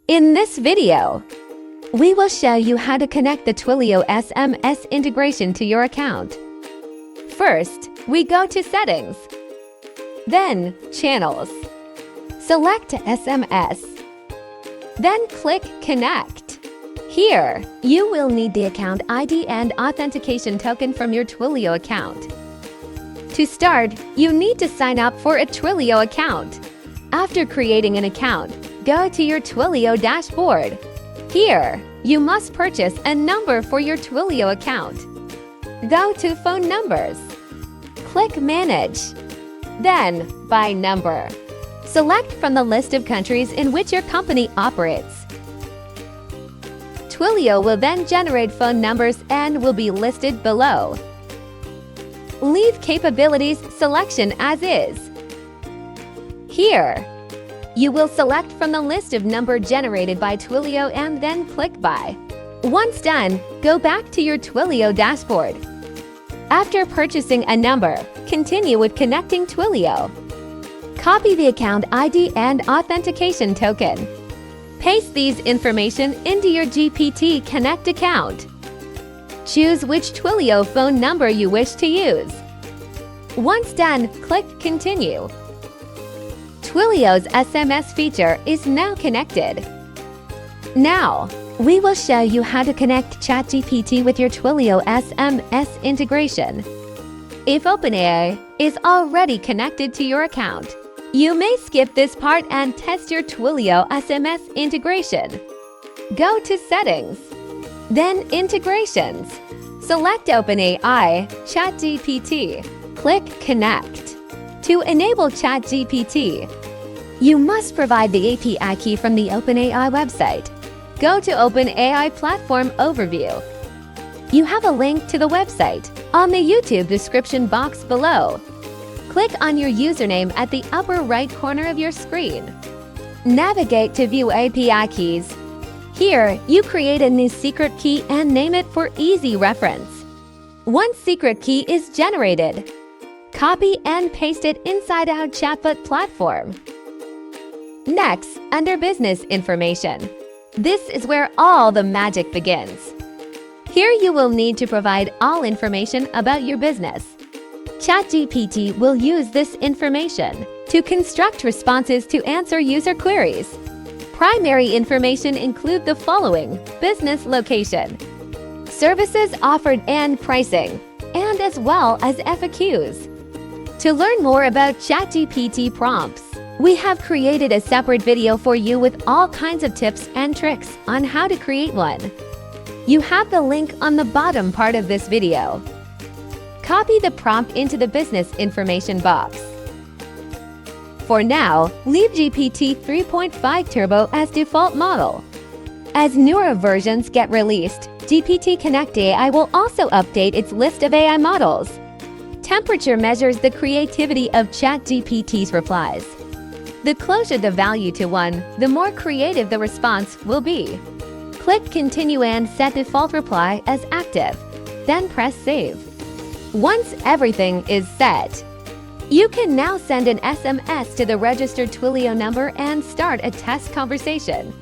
In this video, we will show you how to connect the Twilio SMS integration to your account. First, we go to Settings, then Channels. Select SMS, then click Connect. Here, you will need the account ID and authentication token from your Twilio account. To start, you need to sign up for a Twilio account. After creating an account, go to your Twilio dashboard. Here, you must purchase a number for your Twilio account. Go to Phone Numbers. Click Manage. Then, Buy Number. Select from the list of countries in which your company operates. Twilio will then generate phone numbers and will be listed below. Leave Capabilities selection as is. Here, you will select from the list of number generated by Twilio and then click Buy. Once done, go back to your Twilio dashboard. After purchasing a number, continue with connecting Twilio. Copy the account ID and authentication token. Paste these information into your GPT Connect account. Choose which Twilio phone number you wish to use. Once done, click Continue. Twilio's SMS feature is now connected. Now, we will show you how to connect Chat GPT with your Twilio SMS integration. If OpenAI is already connected to your account, you may skip this part and test your Twilio SMS integration. Go to Settings, then Integrations. Select OpenAI Chat GPT. Click Connect. To enable Chat GPT, you must provide the API key from the OpenAI website. Go to OpenAI Platform Overview. You have a link to the website on the YouTube description box below. Click on your username at the upper right corner of your screen. Navigate to view API keys. Here, you create a new secret key and name it for easy reference. Once secret key is generated, copy and paste it inside our chatbot platform. Next, under Business Information. This is where all the magic begins. Here you will need to provide all information about your business. ChatGPT will use this information to construct responses to answer user queries. Primary information include the following: business location, services offered and pricing, and as well as FAQs. To learn more about ChatGPT prompts, we have created a separate video for you with all kinds of tips and tricks on how to create one. You have the link on the bottom part of this video. Copy the prompt into the business information box. For now, leave GPT 3.5 Turbo as default model. As newer versions get released, GPT Connect AI will also update its list of AI models. Temperature measures the creativity of ChatGPT's replies. The closer the value to 1, the more creative the response will be. Click Continue and set default reply as active, then press Save. Once everything is set, you can now send an SMS to the registered Twilio number and start a test conversation.